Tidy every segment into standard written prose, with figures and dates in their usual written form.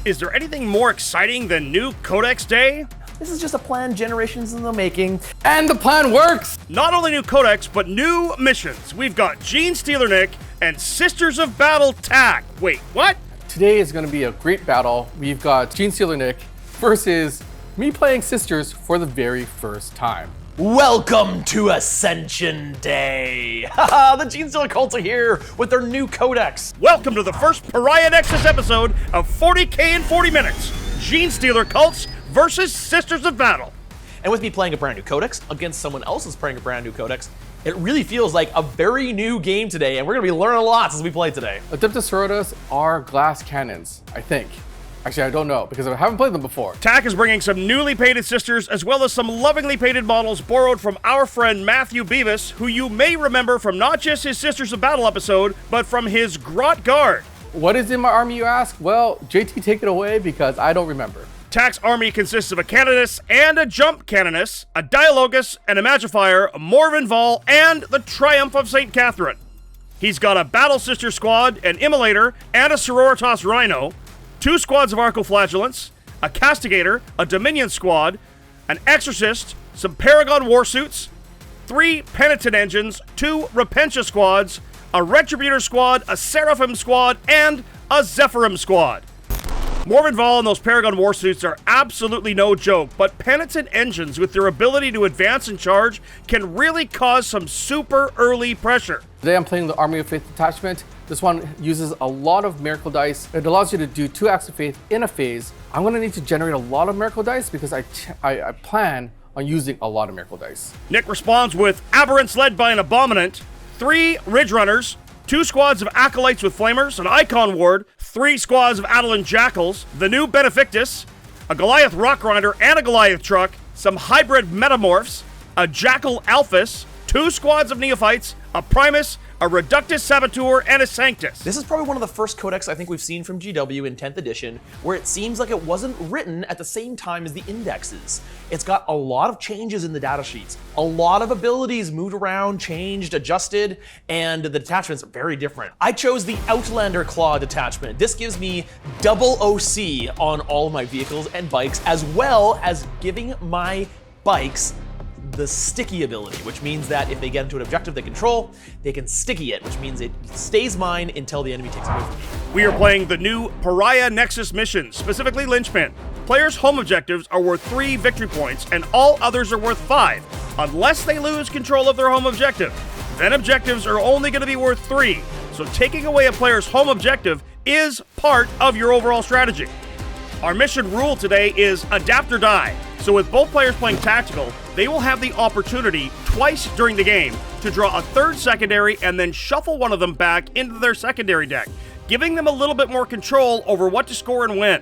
Is there anything more exciting than new Codex Day? This is just a plan generations in the making. And the plan works! Not only new Codex, but new missions. We've got Genestealer Nick and Sisters of Battle Tack. Wait, what? Today is going to be a great battle. We've got Genestealer Nick versus me playing Sisters for the very first time. Welcome to Ascension Day! Haha, the Genestealer Cult are here with their new codex. Welcome to the first Pariah Nexus episode of 40K in 40 minutes. Genestealer Cults versus Sisters of Battle. And with me playing a brand new codex against someone else who's playing a brand new codex, it really feels like a very new game today, and we're gonna be learning a lot as we play today. Adepta Sororitas are glass cannons, I think. Actually, I don't know, because I haven't played them before. Tack is bringing some newly painted sisters, as well as some lovingly painted models borrowed from our friend Matthew Beavis, who you may remember from not just his Sisters of Battle episode, but from his Grot Guard. What is in my army, you ask? Well, JT, take it away, because I don't remember. Tack's army consists of a Canoness and a Jump Canoness, a Dialogus, an Imagifier, a Morven Vol, and the Triumph of St. Catherine. He's got a Battle Sister squad, an Immolator, and a Sororitas Rhino, 2 squads of Arcoflagellants, a Castigator, a Dominion squad, an Exorcist, some Paragon Warsuits, 3 Penitent engines, 2 Repentia squads, a Retributor squad, a Seraphim squad, and a Zephyrim squad. Morven Vol and those Paragon Warsuits are absolutely no joke, but Penitent engines with their ability to advance and charge can really cause some super early pressure. Today I'm playing the Army of Faith Detachment. This one uses a lot of miracle dice. It allows you to do 2 acts of faith in a phase. I'm gonna need to generate a lot of miracle dice because I plan on using a lot of miracle dice. Nick responds with Aberrants led by an Abominant, 3 Ridge Runners, 2 squads of Acolytes with Flamers, an Icon Ward, 3 squads of Adelan Jackals, the new Benefictus, a Goliath Rock Grinder and a Goliath Truck, some Hybrid Metamorphs, a Jackal Alphys, 2 squads of Neophytes, a Primus, a Reductus Saboteur, and a Sanctus. This is probably one of the first codex I think we've seen from GW in 10th edition, where it seems like it wasn't written at the same time as the indexes. It's got a lot of changes in the datasheets. A lot of abilities moved around, changed, adjusted, and the detachments are very different. I chose the Outlander Claw detachment. This gives me double OC on all of my vehicles and bikes, as well as giving my bikes the sticky ability, which means that if they get into an objective they control, they can sticky it, which means it stays mine until the enemy takes it away from me. We are playing the new Pariah Nexus mission, specifically Linchpin. Players' home objectives are worth 3 victory points, and all others are worth 5, unless they lose control of their home objective. Then objectives are only going to be worth 3, so taking away a player's home objective is part of your overall strategy. Our mission rule today is Adapt or Die. So with both players playing tactical, they will have the opportunity twice during the game to draw a 3rd secondary and then shuffle one of them back into their secondary deck, giving them a little bit more control over what to score and when.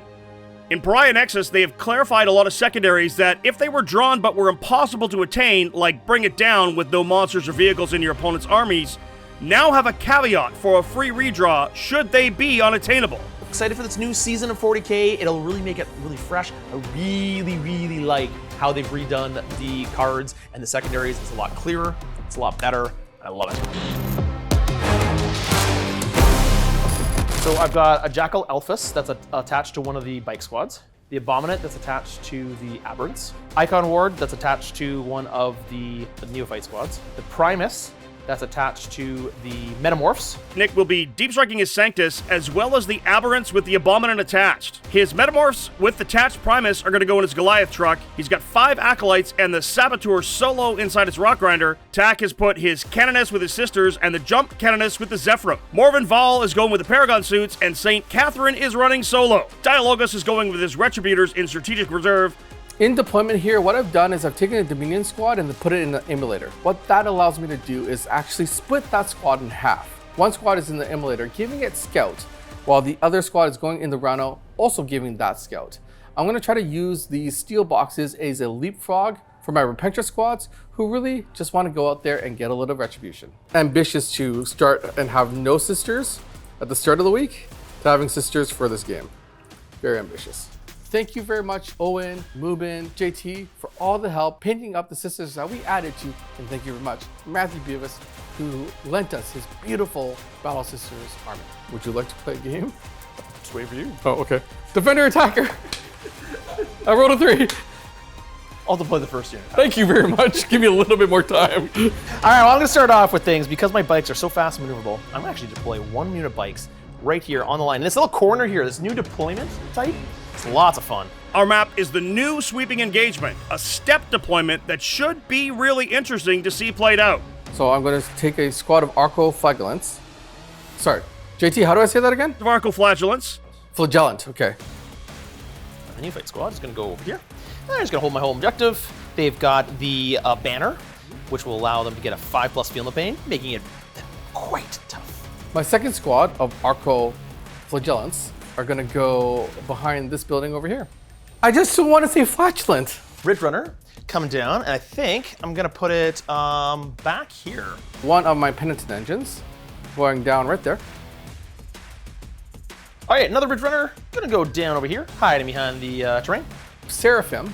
In Pariah Nexus, they have clarified a lot of secondaries that if they were drawn but were impossible to attain, like Bring It Down with no monsters or vehicles in your opponent's armies, now have a caveat for a free redraw should they be unattainable. Excited for this new season of 40K. It'll really make it really fresh. I really like how they've redone the cards and the secondaries. It's a lot clearer, it's a lot better. I love it. So I've got a Jackal Alphys that's attached to one of the bike squads, the Abominant that's attached to the Aberrants, Icon Ward that's attached to one of the Neophyte squads, the Primus that's attached to the Metamorphs. Nick will be deep striking his Sanctus as well as the Aberrants with the Abominant attached. His Metamorphs with attached Primus are going to go in his Goliath truck. He's got 5 Acolytes and the Saboteur solo inside his Rock Grinder. Tack has put his Canoness with his Sisters and the Jump Canoness with the Zephyrim. Morven Vol is going with the Paragon suits and St. Catherine is running solo. Dialogus is going with his Retributors in Strategic Reserve. In deployment here, what I've done is I've taken a Dominion squad and put it in the Immolator. What that allows me to do is actually split that squad in half. One squad is in the Immolator, giving it Scout, while the other squad is going in the Rhino, also giving that Scout. I'm going to try to use these steel boxes as a leapfrog for my Repentia squads, who really just want to go out there and get a little retribution. Ambitious to start and have no sisters at the start of the week, to having sisters for this game. Very ambitious. Thank you very much, Owen, Mubin, JT, for all the help painting up the sisters that we added to. And thank you very much, Matthew Beavis, who lent us his beautiful Battle Sisters army. Would you like to play a game? Just wait for you. Oh, okay. Defender attacker. I rolled a 3. I'll deploy the first unit. Thank you very much. Give me a little bit more time. All right, well, I'm gonna start off with things because my bikes are so fast and maneuverable. I'm gonna actually deploy 1 unit of bikes right here on the line. And this little corner here, this new deployment type, it's lots of fun. Our map is the new sweeping engagement, a step deployment that should be really interesting to see played out. So I'm going to take a squad of Arco-Flagellants. Sorry, JT, how do I say that again? Arco-Flagellants. Flagellant, okay. My new fight squad is gonna go over here. And I'm just gonna hold my whole objective. They've got the banner, which will allow them to get a 5+ feel no pain, making it quite tough. My second squad of Arco-Flagellants are going to go behind this building over here. I just want to say flatulent. Ridge Runner coming down, and I think I'm gonna put it back here. One of my penitent engines going down right there. All right, another Ridge Runner gonna go down over here, hiding behind the terrain. Seraphim,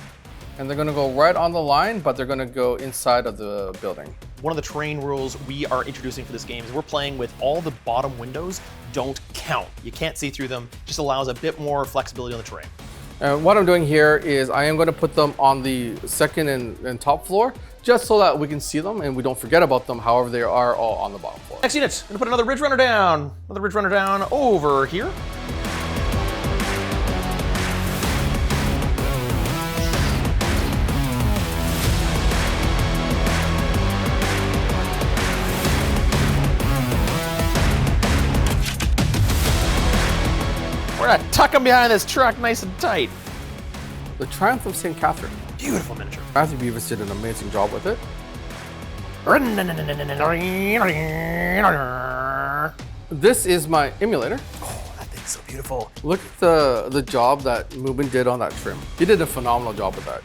and they're going to go right on the line, but they're going to go inside of the building. One of the terrain rules we are introducing for this game is we're playing with all the bottom windows don't count. You can't see through them, just allows a bit more flexibility on the terrain. And what I'm doing here is I am going to put them on the second and top floor, just so that we can see them and we don't forget about them. However, they are all on the bottom floor. Next unit, I'm gonna put another Ridge Runner down. Another Ridge Runner down over here. We're gonna tuck them behind this truck nice and tight. The Triumph of St. Catherine. Beautiful miniature. Matthew Beavis did an amazing job with it. This is my emulator. Oh, that thing's so beautiful. Look at the job that Mubin did on that trim. He did a phenomenal job with that.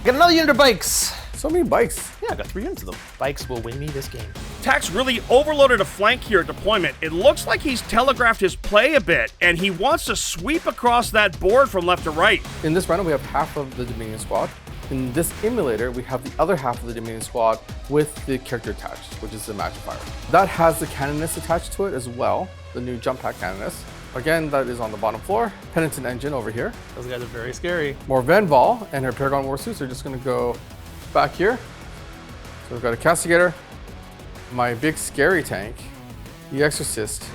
Got another unit of bikes. So many bikes. Yeah, I got 3 units of them. Bikes will win me this game. Tax really overloaded a flank here at deployment. It looks like he's telegraphed his play a bit, and he wants to sweep across that board from left to right. In this round, we have half of the Dominion squad. In this emulator, we have the other half of the Dominion squad with the character attached, which is the Magifier. That has the Canoness attached to it as well, the new jump pack Canoness. Again, that is on the bottom floor. Penitent engine over here. Those guys are very scary. More Venval and her Paragon War suits are just gonna go back here. So we've got a Castigator, my big scary tank, the Exorcist.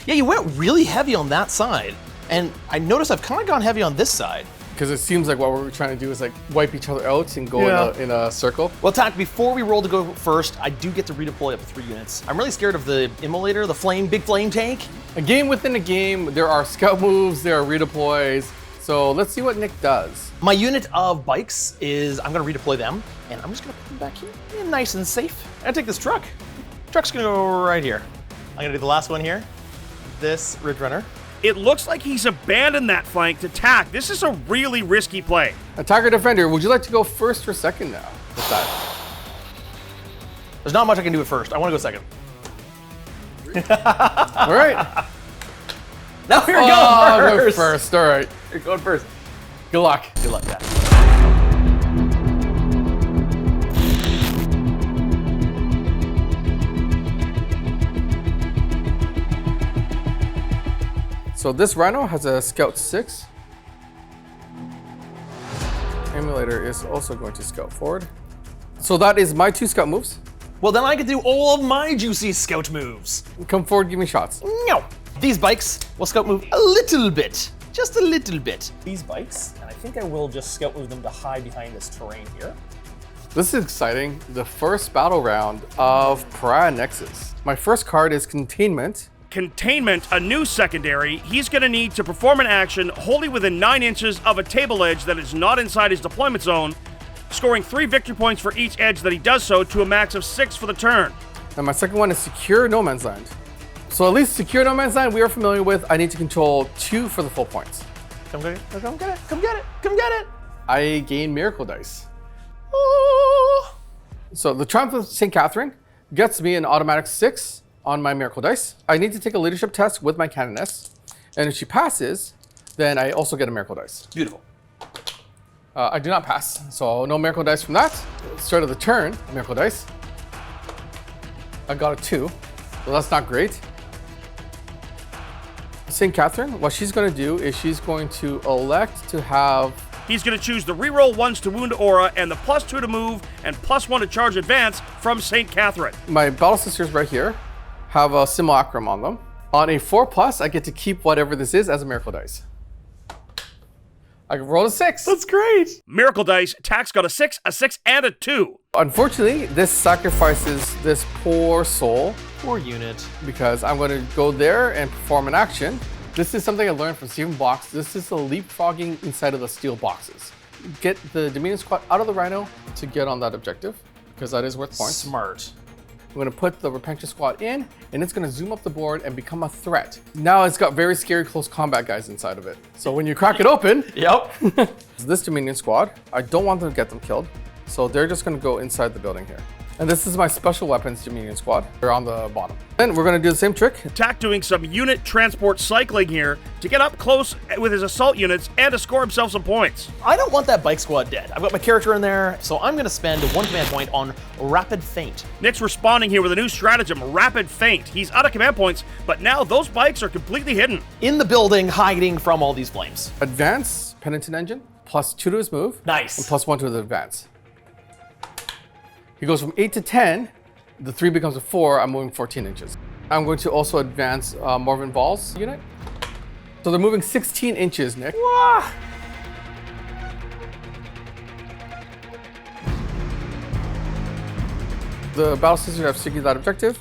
Yeah, you went really heavy on that side. And I noticed I've kind of gone heavy on this side. Because it seems like what we're trying to do is like wipe each other out and go in a circle. Well, Tack, before we roll to go first, I do get to redeploy up to 3 units. I'm really scared of the Immolator, the big flame tank. A game within a game, there are scout moves, there are redeploys. So let's see what Nick does. My unit of bikes is, I'm gonna redeploy them, and I'm just gonna put them back here, nice and safe. I'm gonna take this truck. Truck's gonna go right here. I'm gonna do the last one here. This Ridge Runner. It looks like he's abandoned that flank to Tack. This is a really risky play. Attacker Defender, would you like to go first or second now with that? There's not much I can do at first. I wanna go second. All right. Now you're going first. Go first, all right. You're going first. Good luck. Good luck, Tack. So this Rhino has a Scout 6. Emulator is also going to Scout forward. So that is my 2 Scout moves. Well, then I can do all of my juicy scout moves. Come forward, give me shots. No. These bikes will scout move a little bit. Just a little bit. These bikes, and I think I will just scout move them to hide behind this terrain here. This is exciting. The first battle round of Pariah Nexus. My first card is Containment. Containment, a new secondary. He's going to need to perform an action wholly within 9 inches of a table edge that is not inside his deployment zone, scoring 3 victory points for each edge that he does so to a max of 6 for the turn. And my second one is Secure No Man's Land. So at least Secure No Man's Land we are familiar with. I need to control 2 for the full points. Come get it, come get it, come get it, come get it. I gain Miracle Dice. Oh. So the Triumph of St. Catherine gets me an automatic 6 on my Miracle Dice. I need to take a leadership test with my Canoness. And if she passes, then I also get a Miracle Dice. Beautiful. I do not pass, so no Miracle Dice from that. Start of the turn, Miracle Dice. I got a 2, so that's not great. St. Catherine, what she's going to do is she's going to elect to have... He's going to choose the reroll 1s to wound aura and the +2 to move and +1 to charge advance from St. Catherine. My battle sisters right here have a simulacrum on them. On a 4+, I get to keep whatever this is as a miracle dice. I can roll a 6. That's great. Miracle dice, Tack's got a 6, and a 2. Unfortunately, this sacrifices this poor soul. Poor unit. Because I'm going to go there and perform an action. This is something I learned from Stephen Box. This is the leapfrogging inside of the steel boxes. Get the Dominion Squad out of the Rhino to get on that objective, because that is worth points. Smart. I'm going to put the Repentance Squad in, and it's going to zoom up the board and become a threat. Now it's got very scary close combat guys inside of it. So when you crack it open, Yep. this Dominion Squad, I don't want them to get them killed. So they're just going to go inside the building here. And this is my special weapons Dominion Squad. They're on the bottom. Then we're going to do the same trick. Tack doing some unit transport cycling here to get up close with his assault units and to score himself some points. I don't want that bike squad dead. I've got my character in there, so I'm going to spend 1 command point on Rapid Feint. Nick's responding here with a new stratagem, Rapid Feint. He's out of command points, but now those bikes are completely hidden. In the building, hiding from all these flames. Advance, Penitent Engine, +2 to his move. Nice. And +1 to the advance. He goes from 8 to 10. The 3 becomes a 4. I'm moving 14 inches. I'm going to also advance Marvin Ball's unit. So they're moving 16 inches, Nick. Wah! The battle sisters have secured that objective.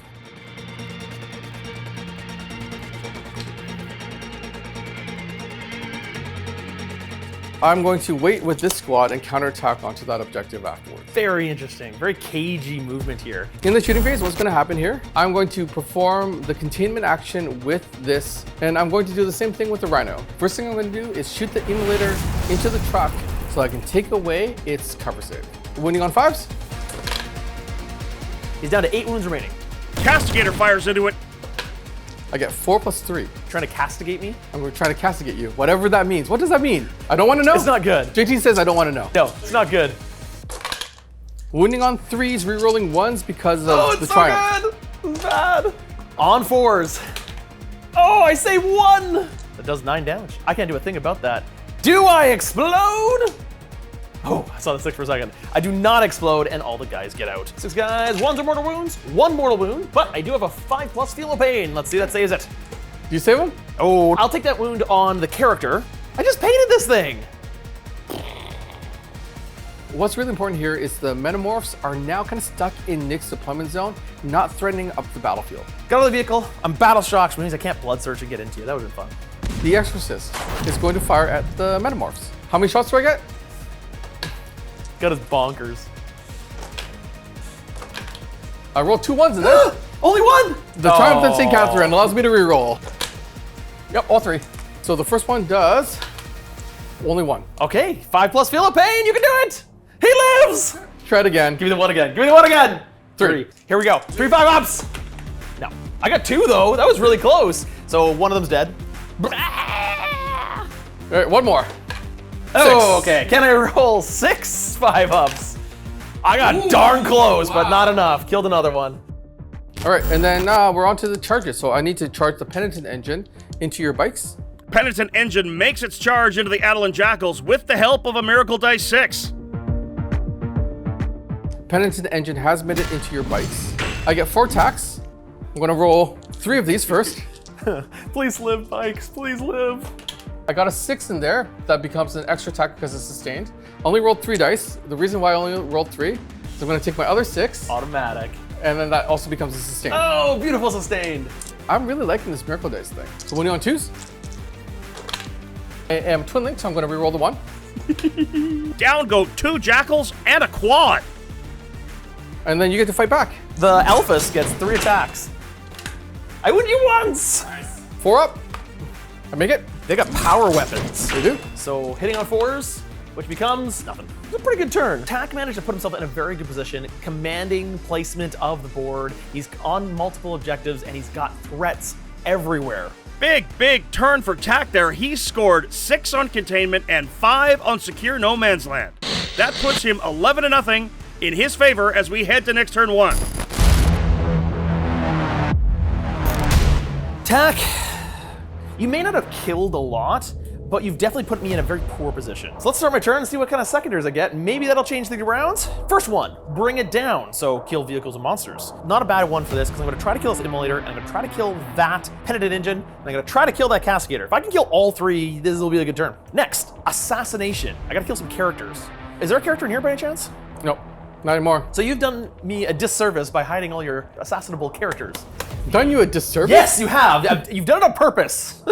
I'm going to wait with this squad and counterattack onto that objective afterwards. Very interesting. Very cagey movement here. In the shooting phase, what's going to happen here? I'm going to perform the containment action with this, and I'm going to do the same thing with the Rhino. First thing I'm going to do is shoot the emulator into the truck so I can take away its cover save. Wounding on 5s. He's down to 8 wounds remaining. Castigator fires into it. I get 4 + 3. Trying to castigate me? I'm going to try to castigate you, whatever that means. What does that mean? I don't want to know. It's not good. JT says I don't want to know. No, it's not good. Wounding on 3s, rerolling 1s because of the triumph. Oh, it's so good. It's bad. On 4s. Oh, I say 1. That does 9 damage. I can't do a thing about that. Do I explode? Oh, I saw the 6 for a second. I do not explode, and all the guys get out. 6 guys, 1s are mortal wounds, 1 mortal wound, but I do have a 5+ feel of pain. Let's see, that saves it. Do you save him? Oh, I'll take that wound on the character. I just painted this thing. What's really important here is the Metamorphs are now kind of stuck in Nick's deployment zone, not threatening up the battlefield. Got out of the vehicle. I'm battle shocked, which means I can't blood search and get into you. That would have been fun. The Exorcist is going to fire at the Metamorphs. How many shots do I get? Got his bonkers. I rolled 2 1s in there. Only 1! The Triumph of St. Catherine allows me to reroll. Yep, all 3. So the first one does only 1. Okay, 5+ feel of pain. You can do it. He lives. Try it again. Give me the 1 again. Give me the 1 again. 3. Here we go. 3 5-ups. No, I got 2 though. That was really close. So one of them's dead. All right, 1 more. Oh, okay. Can I roll 6 5-ups? I got darn close, but not enough. Killed another one. All right, and then we're on to the charges. So I need to charge the Penitent Engine into your bikes. Penitent Engine makes its charge into the Adelan Jackals with the help of a Miracle Dice 6. Penitent Engine has made it into your bikes. I get 4 attacks. I'm gonna roll 3 of these first. Please live, bikes. Please live. I got a 6 in there. That becomes an extra attack because it's sustained. Only rolled 3 dice. The reason why I only rolled 3 is I'm gonna take my other 6. Automatic. And then that also becomes a sustain. Oh, beautiful sustained. I'm really liking this Miracle Dice thing. So when you're on 2s, I am Twin Link, so I'm gonna reroll the 1. Down go 2 Jackals and a quad. And then you get to fight back. The Alphas gets 3 attacks. I wound you once. 4 up. I make it. They got power weapons. They do. So hitting on 4s, which becomes nothing. It's a pretty good turn. Tack managed to put himself in a very good position, commanding placement of the board. He's on multiple objectives, and he's got threats everywhere. Big turn for Tack there. He scored 6 on containment and 5 on secure no man's land. That puts him 11-0 in his favor as we head to next turn 1. Tack You may not have killed a lot, but you've definitely put me in a very poor position. So let's start my turn and see what kind of secondaries I get. Maybe that'll change things around. First one, bring it down. So kill vehicles and monsters. Not a bad one for this, because I'm gonna try to kill this immolator, and I'm gonna try to kill that penitent engine, and I'm gonna try to kill that castigator. If I can kill all three, this will be a good turn. Next, assassination. I gotta kill some characters. Is there a character in here by any chance? Nope, not anymore. So you've done me a disservice by hiding all your assassinable characters. Done you a disservice? Yes, you have. You've done it on purpose.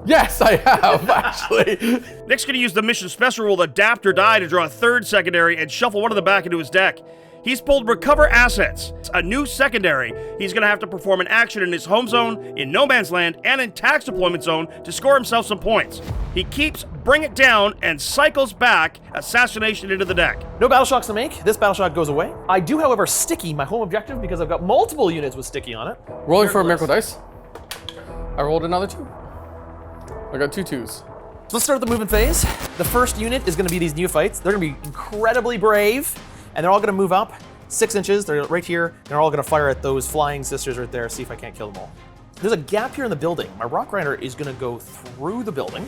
Yes, I have, actually. Nick's gonna use the mission special rule Adapt or Die to draw a third secondary and shuffle one of the back into his deck. He's pulled Recover Assets, a new secondary. He's gonna have to perform an action in his home zone, in No Man's Land, and in Tax Deployment Zone to score himself some points. He keeps Bring It Down and cycles back Assassination into the deck. No battle shocks to make. This battle shock goes away. I do, however, Sticky, my home objective, because I've got multiple units with Sticky on it. Rolling for a miracle dice. I rolled another 2. I got 2 2s. So let's start the movement phase. The first unit is going to be these neophytes. They're going to be incredibly brave, and they're all going to move up 6 inches. They're right here. They're all going to fire at those flying sisters right there, see if I can't kill them all. There's a gap here in the building. My Rock Rider is going to go through the building.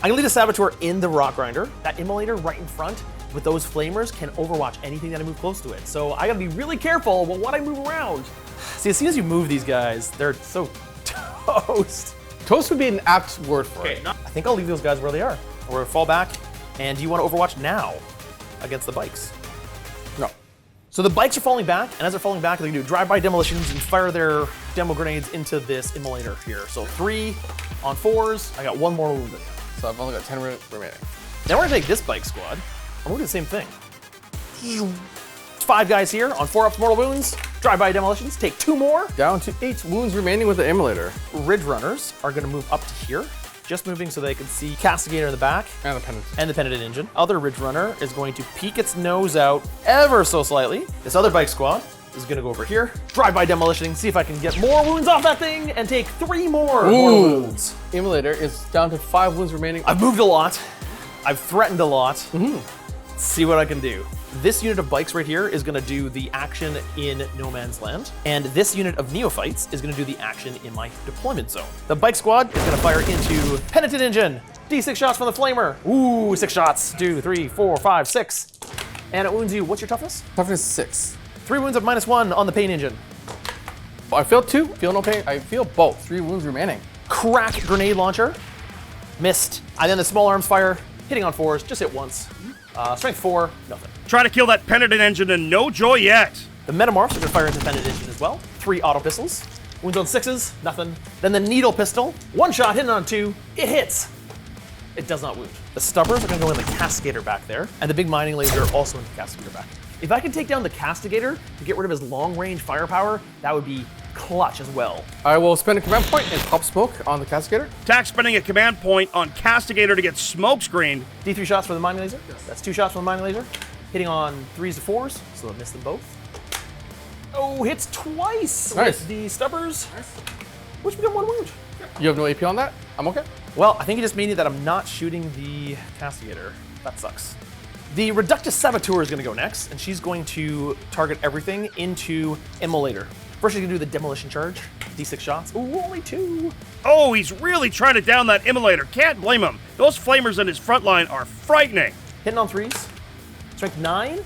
I'm gonna leave a Saboteur in the Rock Grinder. That Immolator right in front with those flamers can overwatch anything that I move close to it. So I gotta be really careful with what I move around. See, as soon as you move these guys, they're so toast. Toast would be an apt word for it. I think I'll leave those guys where they are. Or fall back. And do you want to overwatch now against the bikes? No. So the bikes are falling back, and as they're falling back, they can do drive-by demolitions and fire their demo grenades into this Immolator here. So 3 on 4s. I got 1 more wounded. So I've only got 10 remaining. Now we're gonna take this bike squad, and we're gonna do the same thing. 5 guys here on 4 ups mortal wounds, drive-by demolitions, take 2 more. Down to 8 wounds remaining with the Immolator. Ridge runners are gonna move up to here, just moving so they can see Castigator in the back. And the penitent. And the penitent engine. Other Ridge runner is going to peek its nose out ever so slightly. This other bike squad is gonna go over here, drive-by demolitioning, see if I can get more wounds off that thing, and take 3 more wounds. Immolator is down to 5 wounds remaining. I've moved a lot. I've threatened a lot. See what I can do. This unit of bikes right here is gonna do the action in No Man's Land, and this unit of neophytes is gonna do the action in my deployment zone. The bike squad is gonna fire into penitent engine. D6 shots from the flamer. Ooh, 6 shots. 2, 3, 4, 5, 6. And it wounds you. What's your toughness? Toughness 6. 3 wounds of -1 on the pain engine. I feel 2. Feel no pain. I feel both. 3 wounds remaining. Crack grenade launcher. Missed. And then the small arms fire. Hitting on 4s. Just hit once. Strength 4. Nothing. Try to kill that penitent engine and no joy yet. The metamorphs are going to fire into the penitent engine as well. 3 auto pistols. Wounds on 6s. Nothing. Then the needle pistol. 1 shot hitting on 2. It hits. It does not wound. The stubbers are going to go in the castigator back there. And the big mining laser also in the castigator back. If I can take down the castigator to get rid of his long-range firepower, that would be clutch as well. I will spend a command point and pop smoke on the castigator. Tax spending a command point on Castigator to get smoke screened. D3 shots for the mining laser. That's 2 shots from the mining laser. Hitting on 3s to 4s, so I missed them both. Oh, hits twice Nice. with the stubbers, which become 1 wound. You have no AP on that? I'm okay. Well, I think it just means that I'm not shooting the castigator. That sucks. The Reductus Saboteur is going to go next, and she's going to target everything into Immolator. First, she's going to do the demolition charge. D6 shots. Ooh, only 2. Oh, he's really trying to down that Immolator. Can't blame him. Those flamers in his front line are frightening. Hitting on 3s. Strength 9. Is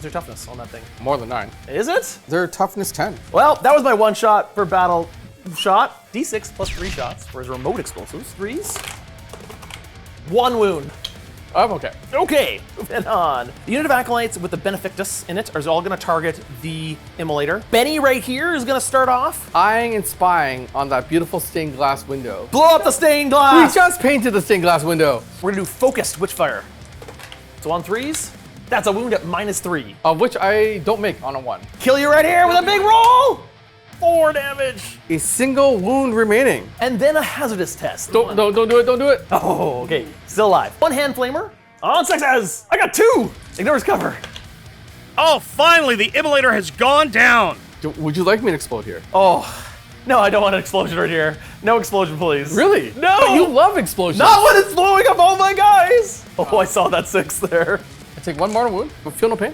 there toughness on that thing? More than 9. Is it? Their toughness 10. Well, that was my 1 shot per battle shot. D6 plus 3 shots for his remote explosives. 3s. 1 wound. I'm okay. Okay, moving on. The unit of acolytes with the Benefactus in it is all going to target the Immolator. Benny right here is going to start off. Eyeing and spying on that beautiful stained glass window. Blow up the stained We glass. just painted the stained glass window. We're going to do focused witchfire. So on 3s, that's a wound at -3. Of which I don't make on a 1. Kill you right here with a big roll. 4 damage. A single wound remaining. And then a hazardous test. Don't do it, don't do it. Oh, okay. Still alive. 1 hand flamer on 6s. I got 2. Ignore his cover. Oh, finally, the Immolator has gone down. Would you like me to explode here? Oh, no, I don't want an explosion right here. No explosion, please. Really? No. But you love explosions. Not when it's blowing up all my guys. Oh, I saw that 6 there. I take 1 mortal wound, but feel no pain.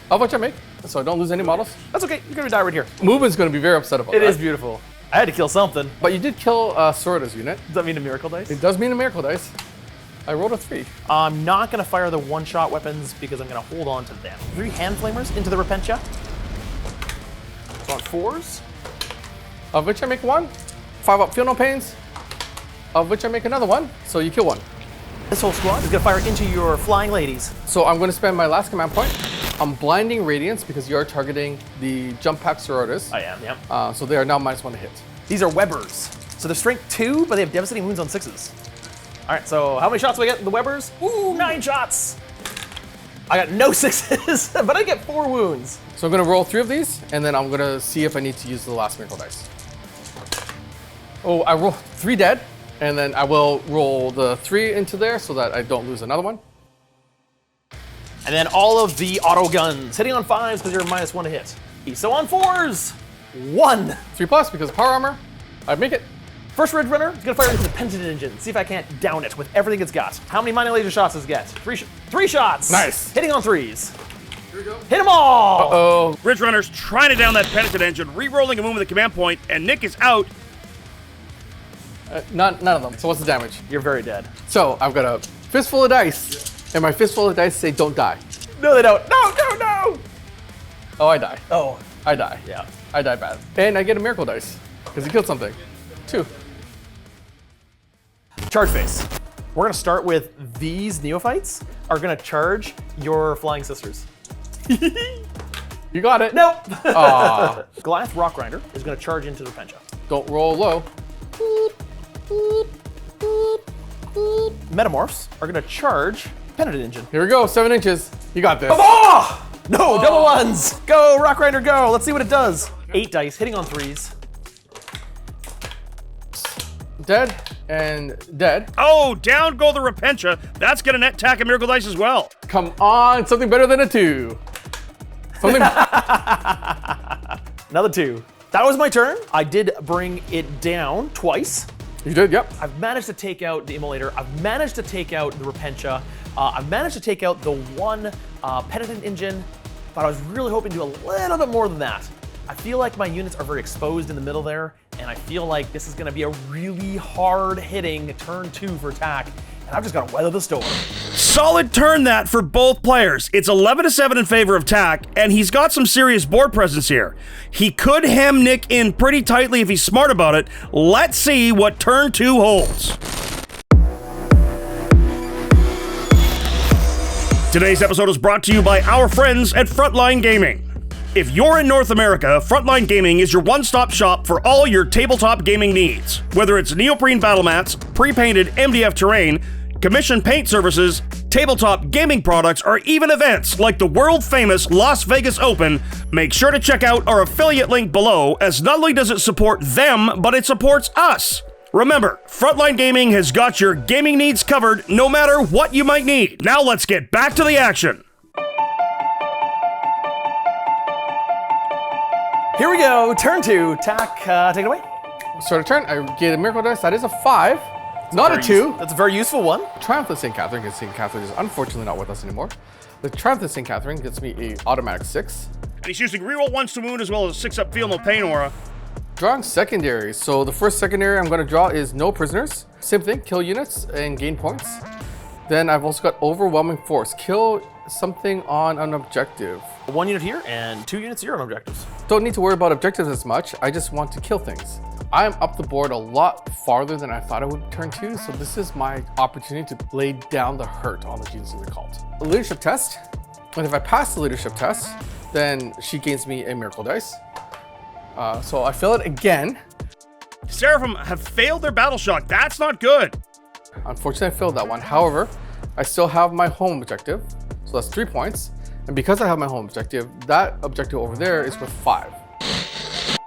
How much I make? so I don't lose any models. That's okay. You're gonna die right here. Movement's going to be very upset about It that. is beautiful. I had to kill something. But you did kill Sororitas unit. Does that mean a miracle dice? It does mean a miracle dice. I rolled a 3. I'm not gonna fire the one-shot weapons because I'm gonna hold on to them. 3 hand flamers into the Repentia. So on 4s. Of which I make 1. 5 up, feel no pains. Of which I make another 1, so you kill 1. This whole squad is gonna fire into your flying ladies. So I'm going to spend my last command point. I'm blinding Radiance because you are targeting the jump pack Sororitas. I am, yeah. So they are now -1 to hit. These are Webbers. So they're strength 2, but they have devastating wounds on 6s. All right, so how many shots do I get in the Webbers? Ooh, 9 shots. I got no 6s, but I get 4 wounds. So I'm going to roll 3 of these, and then I'm going to see if I need to use the last miracle dice. Oh, I roll 3 dead, and then I will roll the 3 into there so that I don't lose another one. And then all of the auto guns hitting on 5s because you're -1 to hit. So on 4s, 1. 3+ because of power armor. I make it. First Ridge Runner is gonna fire into the Penitent Engine. See if I can't down it with everything it's got. How many mining laser shots does it get? 3 shots. Nice. Hitting on 3s. Here we go. Hit them all. Oh, Ridge Runner's trying to down that Penitent Engine, re-rolling a move with a command point, and Nick is out. none of them. So what's the damage? You're very dead. So I've got a fistful of dice, and my fistful of dice say don't die. No, they don't. No, no, no. Oh, I die. Oh, I die. yeah. I die bad. And I get a miracle dice because he killed something. 2. Charge phase. We're gonna start with these neophytes are gonna charge your flying sisters. You got it. Nope. Aw. Goliath Rock Grinder is gonna charge into the Repentia. Don't roll low. Metamorphs are gonna charge Penitent Engine. Here we go. 7 inches. You got this. Oh! No, double 1s. Go, Rock Rider, go. Let's see what it does. 8 dice, hitting on 3s. Dead and dead. Oh, down go the Repentia. That's gonna net attack a miracle dice as well. Come on, something better than a 2. Something. Another 2. That was my turn. I did bring it down twice. You did, yep. I've managed to take out the Immolator. I've managed to take out the Repentia. I've managed to take out the 1 Penitent Engine, but I was really hoping to do a little bit more than that. I feel like my units are very exposed in the middle there, and I feel like this is going to be a really hard-hitting turn 2 for attack, and I've just got to weather the storm. Solid turn that for both players. It's 11-7 in favor of Tack, and he's got some serious board presence here. He could hem Nick in pretty tightly if he's smart about it. Let's see what turn 2 holds. Today's episode is brought to you by our friends at Frontline Gaming. If you're in North America, Frontline Gaming is your one-stop shop for all your tabletop gaming needs. Whether it's neoprene battle mats, pre-painted MDF terrain, commission paint services, tabletop gaming products, or even events like the world-famous Las Vegas Open, make sure to check out our affiliate link below, as not only does it support them, but it supports us. Remember, Frontline Gaming has got your gaming needs covered no matter what you might need. Now let's get back to the action. Here we go, turn 2. Tack, take it away. Start a turn. I get a miracle dice. That is a 5. Not a 2. That's a very useful one. Triumph of St. Catherine, because St. Catherine is unfortunately not with us anymore. The Triumph of St. Catherine gets me a automatic 6. And he's using reroll 1s to wound as well as 6-up feel no pain aura. Drawing secondaries. So the first secondary I'm going to draw is no prisoners. Same thing, kill units and gain points. Then I've also got overwhelming force. Kill something on an objective. 1 unit here and 2 units here on objectives. Don't need to worry about objectives as much. I just want to kill things. I'm up the board a lot farther than I thought I would turn 2, so this is my opportunity to lay down the hurt on the Genestealer Cult. A leadership test, and if I pass the leadership test, then she gains me a miracle dice. So I fail it again. Seraphim have failed their battle shock. That's not good. Unfortunately, I failed that one. However, I still have my home objective, so that's 3 points. And because I have my home objective, that objective over there is worth 5.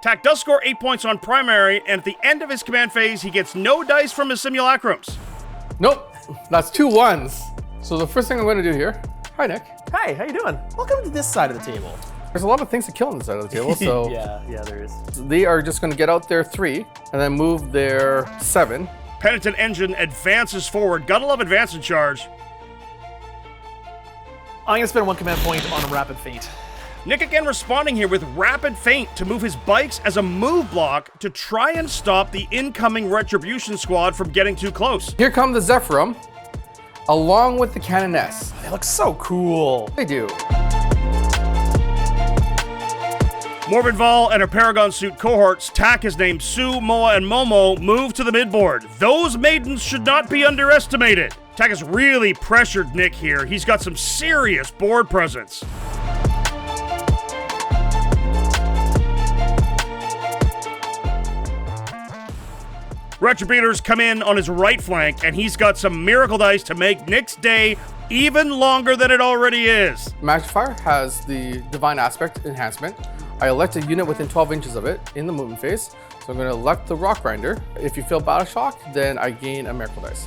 Tack does score 8 points on primary, and at the end of his command phase, he gets no dice from his simulacrums. Nope, that's 2 1s. So the first thing I'm going to do here, hi Nick. Hi, how you doing? Welcome to this side of the table. There's a lot of things to kill on this side of the table, so yeah, there is. they are just going to get out their 3 and then move their 7. Penitent Engine advances forward. Gotta love advance and charge. I'm gonna spend 1 command point on a Rapid Fate. Nick again responding here with Rapid Feint to move his bikes as a move block to try and stop the incoming Retribution squad from getting too close. Here come the Zephyrum, along with the Canoness. They look so cool. They do. Morbid Vol and her Paragon Suit cohorts, TAC has named Sue, Moa, and Momo, move to the midboard. Those maidens should not be underestimated. TAC has really pressured Nick here. He's got some serious board presence. Retributors come in on his right flank, and he's got some miracle dice to make Nick's day even longer than it already is. Magic Fire has the Divine Aspect enhancement. I elect a unit within 12 inches of it in the movement phase. So I'm going to elect the Rock Grinder. If you fail Battle Shock, then I gain a miracle dice.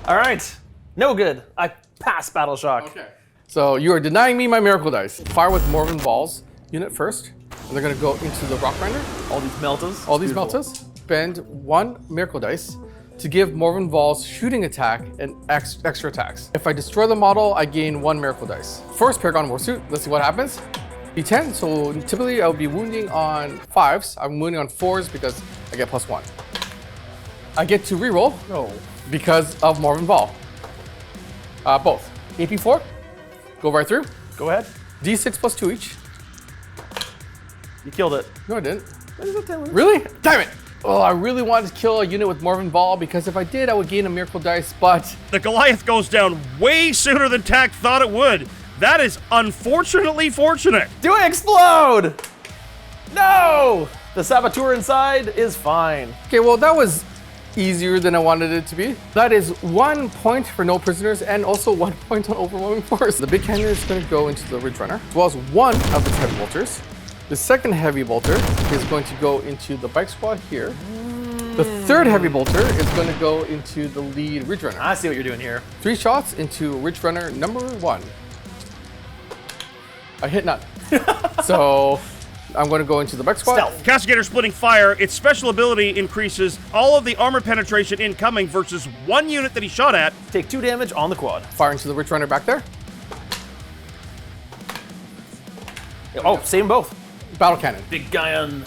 All right. No good. I pass Battle Shock. Okay. So you are denying me my miracle dice. Fire with Morven Balls unit first. And they're going to go into the Rock Grinder. All these meltas. All these meltas. Spend 1 miracle dice to give Morven Val's shooting attack and extra attacks. If I destroy the model, I gain 1 miracle dice. First Paragon Warsuit, let's see what happens. D10, so typically I'll be wounding on 5s. I'm wounding on 4s because I get +1. I get to reroll because of Morven Val. Both. AP4, go right through. Go ahead. D6 +2 each. You killed it. No, I didn't. Really? Damn it! Oh, I really wanted to kill a unit with Morven Ball because if I did, I would gain a miracle dice, but... The Goliath goes down way sooner than TAC thought it would. That is unfortunately fortunate. Do I explode? No! The Saboteur inside is fine. Okay, well, that was easier than I wanted it to be. That is 1 point for no prisoners and also 1 point on overwhelming force. The big cannon is going to go into the Ridge Runner, as well as 1 of the heavy bolters. The second heavy bolter is going to go into the bike squad here. The third heavy bolter is going to go into the lead Ridge Runner. I see what you're doing here. 3 shots into Ridge Runner number 1. I hit none. So I'm going to go into the bike squad. Stealth. Castigator splitting fire. Its special ability increases all of the armor penetration incoming versus 1 unit that he shot at. Take 2 damage on the quad. Fire into the Ridge Runner back there. Oh, same both. Battle cannon. Big guy on.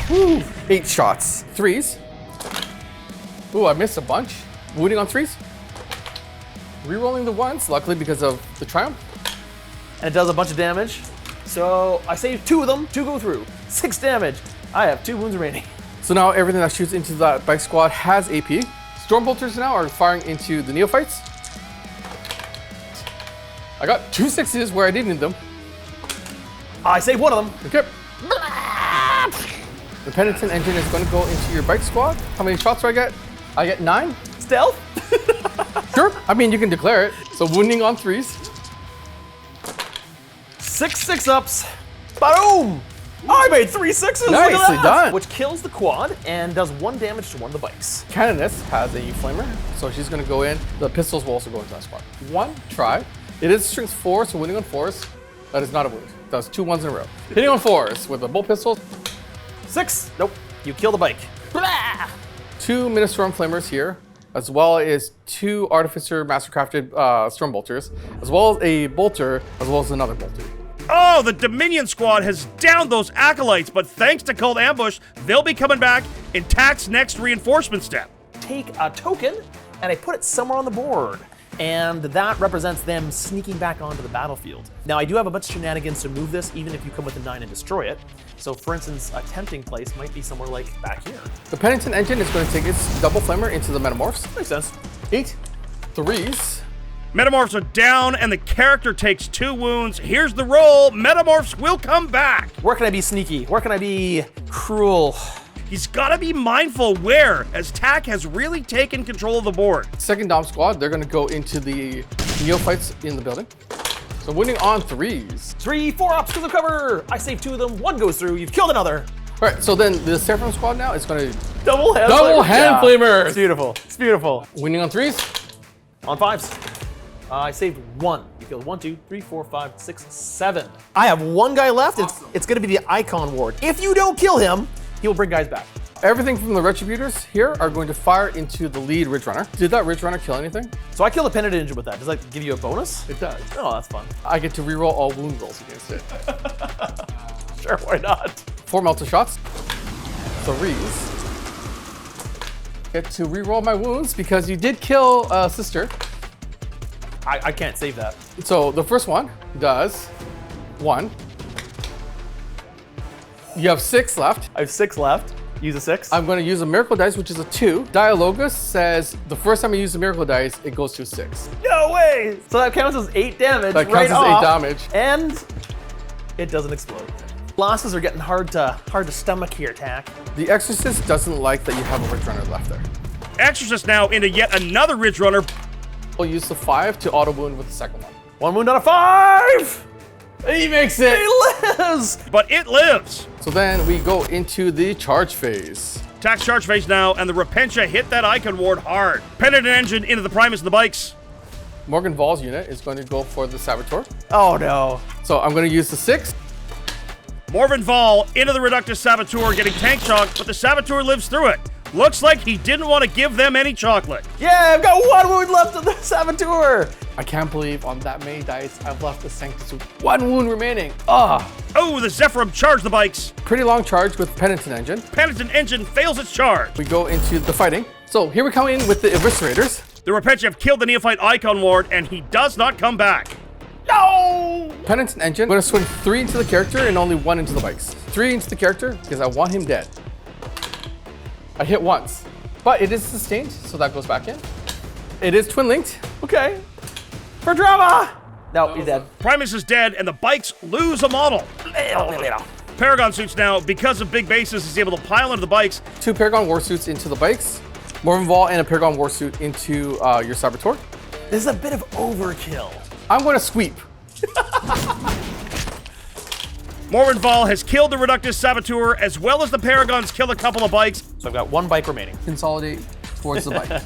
Woo. 8 shots. 3s. Ooh, I missed a bunch. Wounding on 3s. Rerolling the 1s, luckily because of the Triumph. And it does a bunch of damage. So I save 2 of them, 2 go through. 6 damage. I have 2 wounds remaining. So now everything that shoots into that bike squad has AP. Storm bolters now are firing into the neophytes. I got 2 6s where I didn't need them. I saved 1 of them. Okay. The Penitent Engine is going to go into your bike squad. How many shots do I get? I get 9. Stealth? Sure. I mean, you can declare it. So wounding on 3s. 6 6-ups. Boom! I made 3 6s. Look at Nicely that. done. Which kills the quad and does 1 damage to 1 of the bikes. Canoness has a flamer, so she's going to go in. The pistols will also go into that squad. 1 try. It is strength 4, so wounding on 4s. That is not a wound. Does 2 1s in a row. Hitting on 4s with a bolt pistol. 6. Nope. You kill the bike. Blah! 2 Ministorm Flamers here, as well as 2 Artificer Mastercrafted Storm Bolters, as well as a Bolter, as well as another Bolter. Oh, the Dominion squad has downed those acolytes, but thanks to Cold Ambush, they'll be coming back in TAC's next reinforcement step. Take a token and I put it somewhere on the board. And that represents them sneaking back onto the battlefield. Now, I do have a bunch of shenanigans to move this, even if you come with a 9 and destroy it. So, for instance, a tempting place might be somewhere like back here. The Penitent Engine is going to take its double flamer into the Metamorphs. Makes sense. 8 3s. Metamorphs are down, and the character takes 2 wounds. Here's the roll. Metamorphs will come back. Where can I be sneaky? Where can I be cruel? He's got to be mindful where, as TAC has really taken control of the board. Second Dom squad, they're going to go into the neophytes in the building. So winning on 3s. 3 4-ups to the cover. I save 2 of them. 1 goes through. You've killed another. All right, so then the Seraphim squad now is going to Double hand flamers. It's beautiful. It's beautiful. Winning on 3s. On 5s. I saved 1. You killed 1, 2, 3, 4, 5, 6, 7. I have 1 guy left. Awesome. It's going to be the Icon Ward. If you don't kill him, he will bring guys back. Everything from the Retributors here are going to fire into the lead Ridge Runner. Did that Ridge Runner kill anything? So I killed a Penitent Engine with that. Does that give you a bonus? It does. Oh, that's fun. I get to reroll all wound rolls against it. Sure, why not? 4 Melter Shots. So Reese. Get to reroll my wounds because you did kill Sister. I can't save that. So the first one does 1. You have 6 left. I have 6 left. Use a 6. I'm going to use a Miracle Dice, which is a 2. Dialogus says the first time I use the Miracle Dice, it goes to a 6. No way! So that counts as 8 damage. That right counts as off, 8 damage. And it doesn't explode. Losses are getting hard to stomach here, Tack. The Exorcist doesn't like that you have a Ridge Runner left there. Exorcist now into yet another Ridge Runner. We'll use the 5 to auto wound with the second one. 1 wound out of 5! He makes it! He lives! But it lives. So then we go into the charge phase. Tax charge phase now, and the Repentia hit that Icon Ward hard. Penitent Engine into the Primus and the bikes. Morgan Vall's unit is going to go for the Saboteur. Oh no. So I'm going to use the 6. Morven Vall into the Reductus Saboteur, getting tank shocked, but the Saboteur lives through it. Looks like he didn't want to give them any chocolate. Yeah, I've got 1 wound left of the Saboteur. I can't believe on that many dice, I've left the Sanctus with 1 wound remaining. Ah! Oh, the Zephyrum charged the bikes. Pretty long charge with Penitent Engine. Penitent Engine fails its charge. We go into the fighting. So here we come in with the Eviscerators. The Repentia have killed the Neophyte Icon Ward, and he does not come back. No! Penitent Engine, I'm going to swing 3 into the character and only 1 into the bikes. 3 into the character because I want him dead. I hit once, but it is sustained, so that goes back in. It is twin linked. Okay. For drama! No, he's dead. Primus is dead, and the bikes lose a model. Paragon suits now, because of big bases, is able to pile into the bikes. 2 Paragon Warsuits into the bikes. Morven Vall and a Paragon Warsuit into your Saboteur. This is a bit of overkill. I'm going to sweep. Morven Vall has killed the Reductus Saboteur, as well as the Paragons kill a couple of bikes. So I've got 1 bike remaining. Consolidate towards the bike.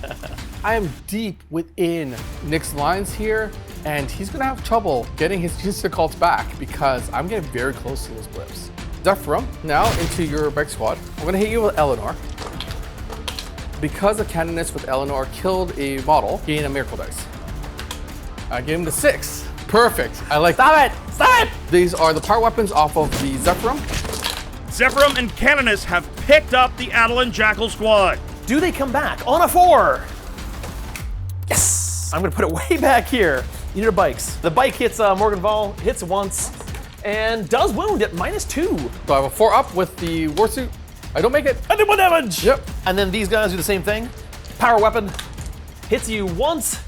I am deep within Nick's lines here, and he's going to have trouble getting his Genestealer Cult back because I'm getting very close to those blips. Zephyrum, now into your bike squad. I'm going to hit you with Ellynor. Because a Canoness with Ellynor killed a model, gain a Miracle Dice. I gave him the 6. Perfect. I like that. Stop it! Stop it! These are the power weapons off of the Zephyrum. Zephyrum and Canoness have picked up the Adelan Jackal squad. Do they come back on a 4? Yes! I'm gonna put it way back here. Unit of bikes. The bike hits Morgan Vall, hits once, and does wound at -2. So I have a 4 up with the Warsuit. I don't make it. I did 1 damage! Yep. And then these guys do the same thing. Power weapon, hits you once,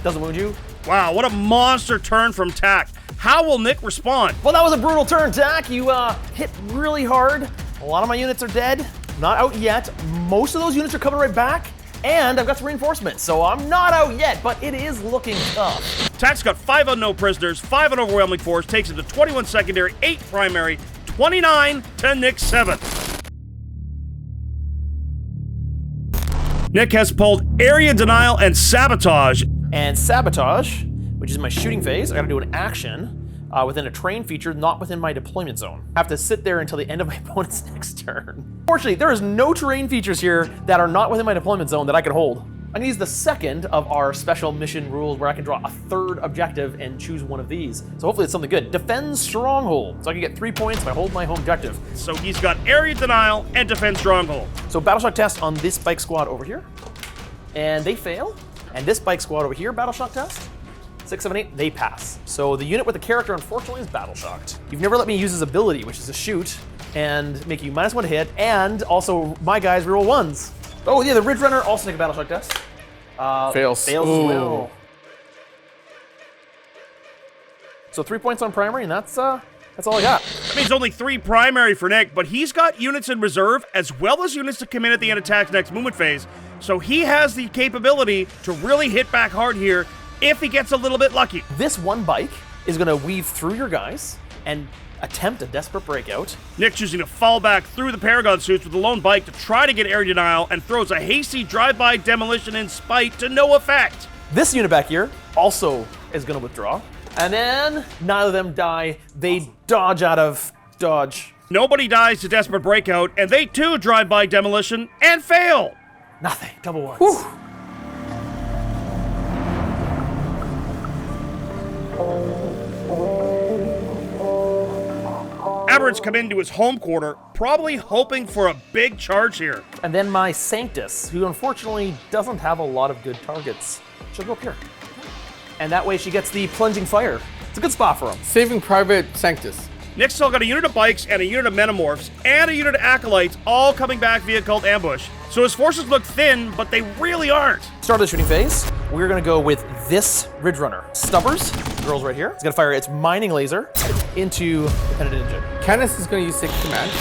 doesn't wound you. Wow, what a monster turn from Tack. How will Nick respond? Well, that was a brutal turn, Tack. You hit really hard. A lot of my units are dead. Not out yet. Most of those units are coming right back. And I've got some reinforcements, so I'm not out yet, but it is looking tough. Tack's got 5 unknown prisoners, 5 an overwhelming force, takes it to 21 secondary, 8 primary, 29 to Nick's 7. Nick has pulled area denial and sabotage. And sabotage, which is my shooting phase, I gotta do an action within a terrain feature, not within my deployment zone. I have to sit there until the end of my opponent's next turn. Fortunately, there is no terrain features here that are not within my deployment zone that I can hold. I'm gonna use the second of our special mission rules where I can draw a 3rd objective and choose one of these. So hopefully it's something good. Defend Stronghold. So I can get 3 points if I hold my home objective. So he's got area denial and defend stronghold. So Battleshock test on this bike squad over here. And they fail. And this bike squad over here, Battleshock test. 6, 7, 8, they pass. So the unit with the character, unfortunately, is Battleshocked. You've never let me use his ability, which is to shoot and make you -1 to hit, and also my guys reroll 1s. Oh yeah, the Ridge Runner also take a Battleshock test. Fails. Fails Ooh. as well. So 3 points on primary, and that's all I got. That means only 3 primary for Nick, but he's got units in reserve as well as units to come in at the end of Tack's next movement phase. So he has the capability to really hit back hard here if he gets a little bit lucky. This 1 bike is gonna weave through your guys and attempt a desperate breakout. Nick choosing to fall back through the Paragon suits with a lone bike to try to get area denial and throws a hasty drive-by demolition in spite to no effect. This unit back here also is gonna withdraw. And then neither of them die. They dodge out of dodge. Nobody dies to Desperate Breakout, and they too drive by Demolition and fail. Nothing. Double ones. Whew. Aberrants come into his home quarter, probably hoping for a big charge here. And then my Sanctus, who unfortunately doesn't have a lot of good targets. She'll go up here. And that way she gets the plunging fire. It's a good spot for him. Saving Private Sanctus. Nick's still got a unit of bikes and a unit of metamorphs and a unit of acolytes all coming back via cult ambush. So his forces look thin, but they really aren't. Start of the shooting phase, we're gonna go with this Ridge Runner. Stubbers, girl's right here. It's gonna fire its mining laser into the Penitent Engine. Canoness is going to use Sacred Command,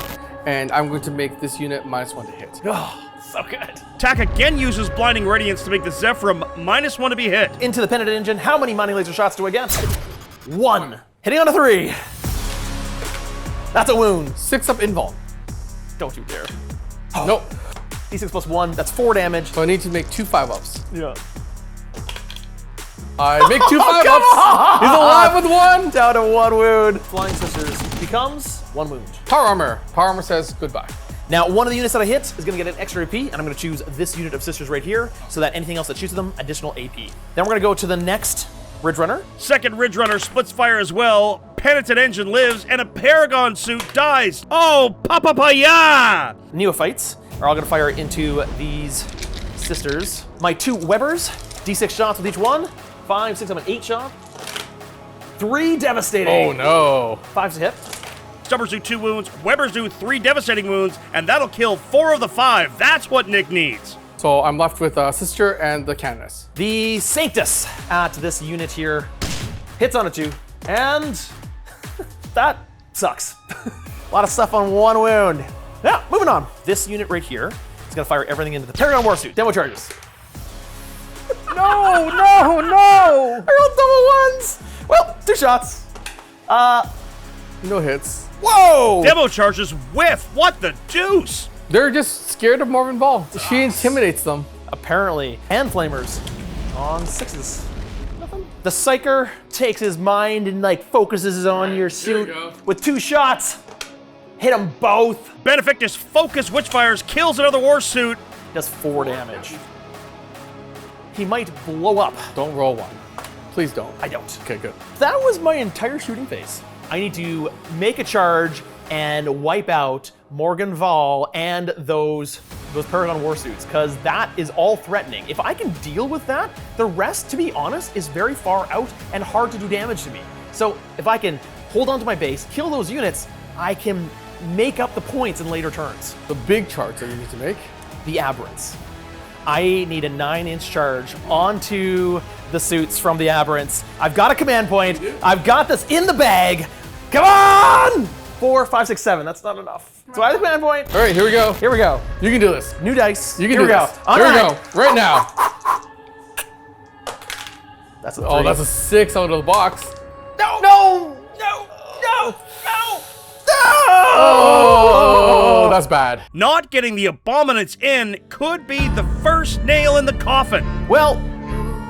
and I'm going to make this unit -1 to hit. Oh, so good. Tack again uses Blinding Radiance to make the Zephyrum -1 to be hit. Into the Penitent Engine, how many mining laser shots do I get? 1. Hitting on a 3. That's a wound. 6 up invuln. Don't you dare. Nope. D6 plus 1, that's 4 damage. So I need to make 2 5-ups. Yeah. I make 2 5-ups. He's alive with 1. Down to 1 wound. Flying Sisters becomes 1 wound. Power armor. Power armor says goodbye. Now, one of the units that I hit is gonna get an extra AP, and I'm gonna choose this unit of Sisters right here, so that anything else that shoots them, additional AP. Then we're gonna go to the next Ridge Runner. Second Ridge Runner splits fire as well. Penitent Engine lives, and a Paragon suit dies. Oh, papapaya! Neophytes are all gonna fire into these Sisters. My 2 Webbers, D6 shots with each one. 5, 6, 7, 8 shot. 3 devastating. Oh no. 5's a hit. Stubbers do 2 wounds, Webbers do 3 devastating wounds, and that'll kill 4 of the 5. That's what Nick needs. So I'm left with Sister and the Canoness. The Sanctus at this unit here hits on a 2, and that sucks. A lot of stuff on 1 wound. Yeah, moving on. This unit right here is gonna fire everything into the Paragon Warsuit. Demo charges. No, no, no! I rolled double ones. Well, 2 shots. No hits. Whoa! Demo charges whiff. What the deuce? They're just scared of Morven Ball. She intimidates them. Apparently, hand flamers on 6s. Nothing. The Psyker takes his mind and like focuses on your suit with 2 shots. Hit them both. Benefactus Focus Witchfires kills another war suit. Does 4 damage. He might blow up. Don't roll 1. Please don't. I don't. Okay, good. That was my entire shooting phase. I need to make a charge and wipe out Morgan Val and those Paragon Warsuits, because that is all threatening. If I can deal with that, the rest, to be honest, is very far out and hard to do damage to me. So if I can hold on to my base, kill those units, I can make up the points in later turns. The big charge that you need to make. The Aberrants. I need a 9-inch charge onto the suits from the Aberrants. I've got a command point. I've got this in the bag. Come on! 4, 5, 6, 7. That's not enough. So I have the command point. All right, here we go. Here we go. You can do this. New dice. You can Here do we this. go. Here we All go. Right now. That's a 3. Oh, that's a 6 out of the box. No! No! No! No! No! Oh, that's bad. Not getting the Abominants in could be the first nail in the coffin. Well,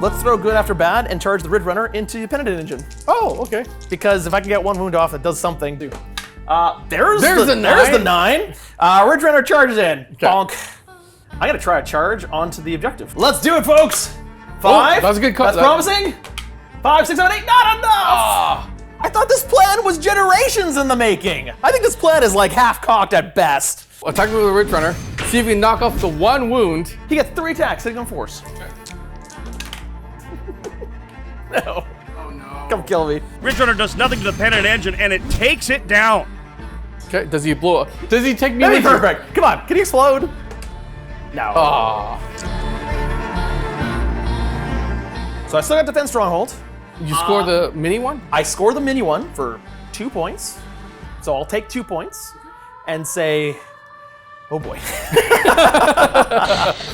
let's throw good after bad and charge the Ridge Runner into the Penitent Engine. Oh, okay. Because if I can get 1 wound off, it does something. There's the 9. There's the 9. Ridge Runner charges in. Okay. Bonk. I'm gonna try a charge onto the objective. Let's do it, folks. 5. That's a good call. That's promising. 5, 6, 7, 8. Not enough. I thought this plan was generations in the making. I think this plan is like half-cocked at best. Attack with the Ridge Runner. See if you can knock off the 1 wound. He gets 3 attacks, hitting on force. No. Oh no. Come kill me. Ridge Runner does nothing to the Penitent Engine, and it takes it down. Okay, does he blow up? Does he take me That'd with be you? perfect. Come on, can he explode? No. Aw. So I still got Defense Stronghold. You score the mini one? I score the mini one for 2 points. So I'll take 2 points and say, oh boy.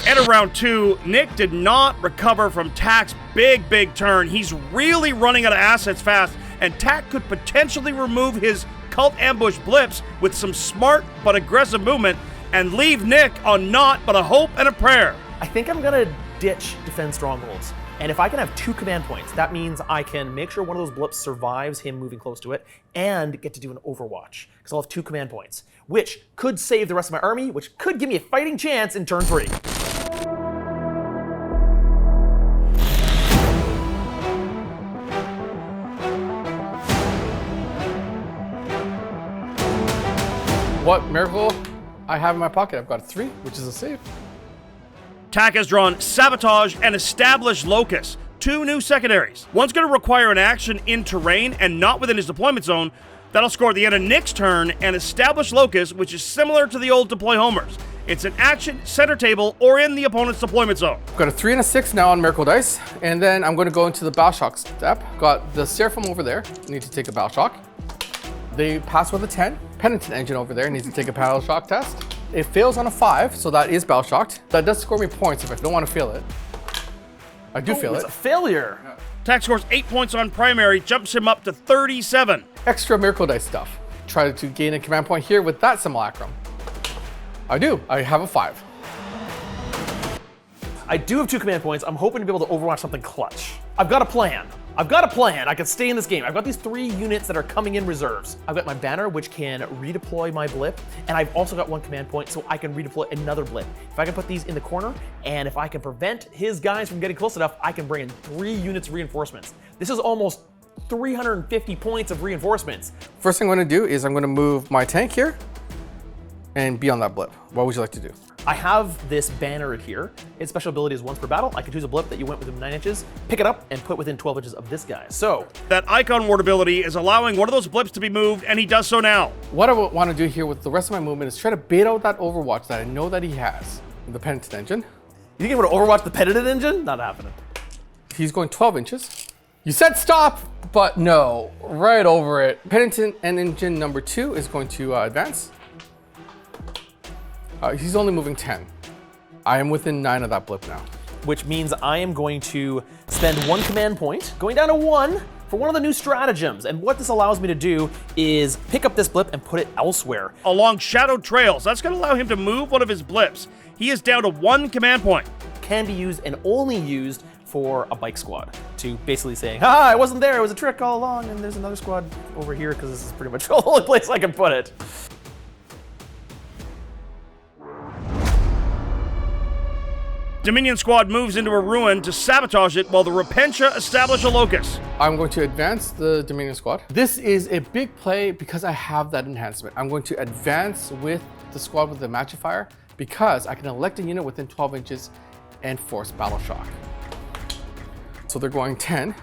And around 2, Nick did not recover from Tack's big turn. He's really running out of assets fast, and Tack could potentially remove his cult ambush blips with some smart but aggressive movement and leave Nick on naught but a hope and a prayer. I think I'm gonna ditch Defense Strongholds And if I can have 2 command points, that means I can make sure one of those blips survives him moving close to it and get to do an overwatch, because I'll have 2 command points, which could save the rest of my army, which could give me a fighting chance in turn 3. What miracle I have in my pocket? I've got a 3, which is a save. TAC has drawn Sabotage and Establish Locus, 2 new secondaries. One's going to require an action in terrain and not within his deployment zone. That'll score at the end of Nick's turn, and Establish Locus, which is similar to the old Deploy Homers. It's an action, center table, or in the opponent's deployment zone. I've got a 3 and a 6 now on Miracle Dice, and then I'm going to go into the Battle Shock step. Got the Seraphim over there, need to take a Battle Shock. They pass with a 10. Penitent Engine over there needs to take a Battle Shock test. It fails on a 5, so that is Battle Shocked. That does score me points if I don't want to fail it. I do fail it. It's a failure. Yeah. TAC scores 8 points on primary, jumps him up to 37. Extra Miracle Dice stuff. Try to gain a command point here with that Simulacrum. I do. I have a 5. I do have 2 command points. I'm hoping to be able to overwatch something clutch. I've got a plan. I can stay in this game. I've got these 3 units that are coming in reserves. I've got my banner, which can redeploy my blip, and I've also got 1 command point, so I can redeploy another blip. If I can put these in the corner, and if I can prevent his guys from getting close enough, I can bring in 3 units of reinforcements. This is almost 350 points of reinforcements. First thing I'm going to do is I'm going to move my tank here and be on that blip. What would you like to do? I have this banner here. Its special ability is once per battle. I can choose a blip that you went within 9 inches, pick it up, and put within 12 inches of this guy. So That Icon Ward ability is allowing one of those blips to be moved, and he does so now. What I want to do here with the rest of my movement is try to bait out that Overwatch that I know that he has. The Penitent Engine. you think I'm gonna overwatch the Penitent Engine? Not happening. He's going 12 inches. You said stop, but no, right over it. Penitent Engine number 2 is going to advance. He's only moving 10. I am within 9 of that blip now. Which means I am going to spend 1 command point, going down to 1 for one of the new stratagems. And what this allows me to do is pick up this blip and put it elsewhere. Along shadowed trails, that's going to allow him to move one of his blips. He is down to 1 command point. Can be used and only used for a bike squad to basically say, ha, I wasn't there, it was a trick all along, and there's another squad over here because this is pretty much the only place I can put it. Dominion Squad moves into a ruin to sabotage it while the Repentia establish a locus. I'm going to advance the Dominion Squad. This is a big play because I have that enhancement. I'm going to advance with the squad with the Magifier because I can elect a unit within 12 inches and force Battle Shock. So they're going 10.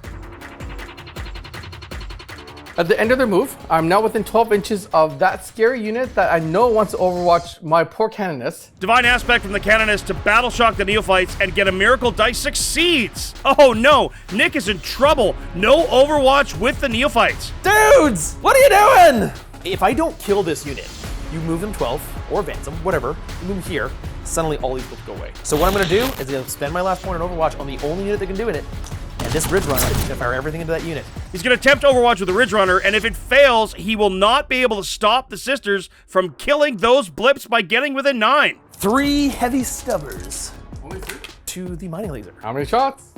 At the end of their move, I'm now within 12 inches of that scary unit that I know wants to overwatch my poor Canoness. Divine Aspect from the Canoness to battle shock the Neophytes and get a Miracle Dice succeeds. Oh no, Nick is in trouble. No Overwatch with the Neophytes. Dudes, what are you doing? If I don't kill this unit, you move them 12 or advance them, whatever, you move them here, suddenly all these will go away. So what I'm gonna do is I'm gonna spend my last point on Overwatch on the only unit that can do it, and this Ridge Runner is gonna fire everything into that unit. He's going to attempt Overwatch with the Ridge Runner, and if it fails, he will not be able to stop the Sisters from killing those blips by getting within 9. 3 heavy stubbers Only 3? to the mining laser. How many shots?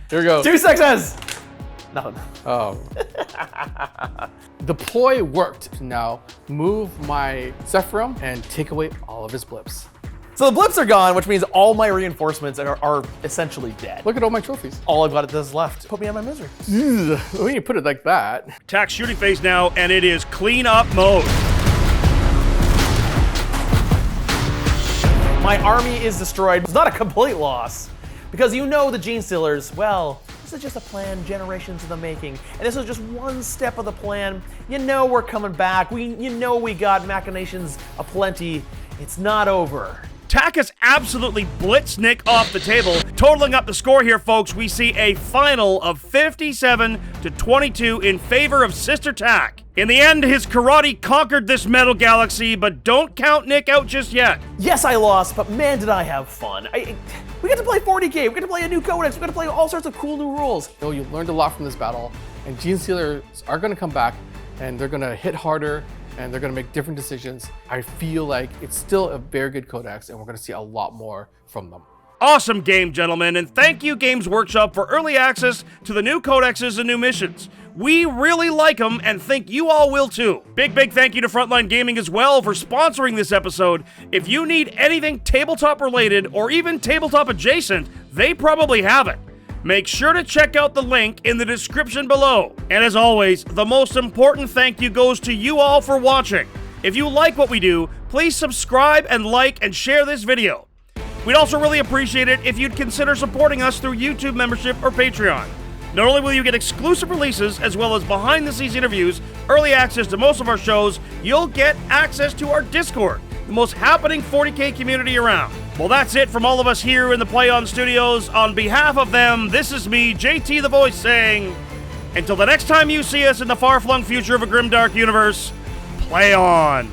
Here we go. 2 successes! Nothing. Oh. The ploy worked. Now move my Zephyrum and take away all of his blips. So the blips are gone, which means all my reinforcements are essentially dead. Look at all my trophies. All I've got is left. Put me on my misery. When you put it like that. Attack shooting phase now, and it is clean up mode. My army is destroyed. It's not a complete loss. Because you know the Genestealers, well, this is just a plan generations in the making. And this is just one step of the plan. You know we're coming back. You know we got machinations aplenty. It's not over. TAC has absolutely blitzed Nick off the table. Totaling up the score here, folks, we see a final of 57 to 22 in favor of Sister TAC. In the end, his karate conquered this metal galaxy, but don't count Nick out just yet. Yes, I lost, but man, did I have fun. We got to play 40K, we got to play a new codex, we got to play all sorts of cool new rules. You know, you learned a lot from this battle, and Genestealers are going to come back, and they're going to hit harder, and they're going to make different decisions. I feel like it's still a very good codex, and we're going to see a lot more from them. awesome game, gentlemen, and thank you Games Workshop for early access to the new codexes and new missions. We really like them and think you all will too. Big thank you to Frontline Gaming as well for sponsoring this episode. If you need anything tabletop related or even tabletop adjacent, they probably have it. Make sure to check out the link in the description below. And as always, the most important thank you goes to you all for watching. If you like what we do, please subscribe and like and share this video. We'd also really appreciate it if you'd consider supporting us through YouTube membership or Patreon. Not only will you get exclusive releases, as well as behind-the-scenes interviews, early access to most of our shows, you'll get access to our Discord, the most happening 40k community around. Well, that's it from all of us here in the Play On Studios. On behalf of them, this is me, JT the Voice, saying, until the next time you see us in the far-flung future of a grimdark universe, play on!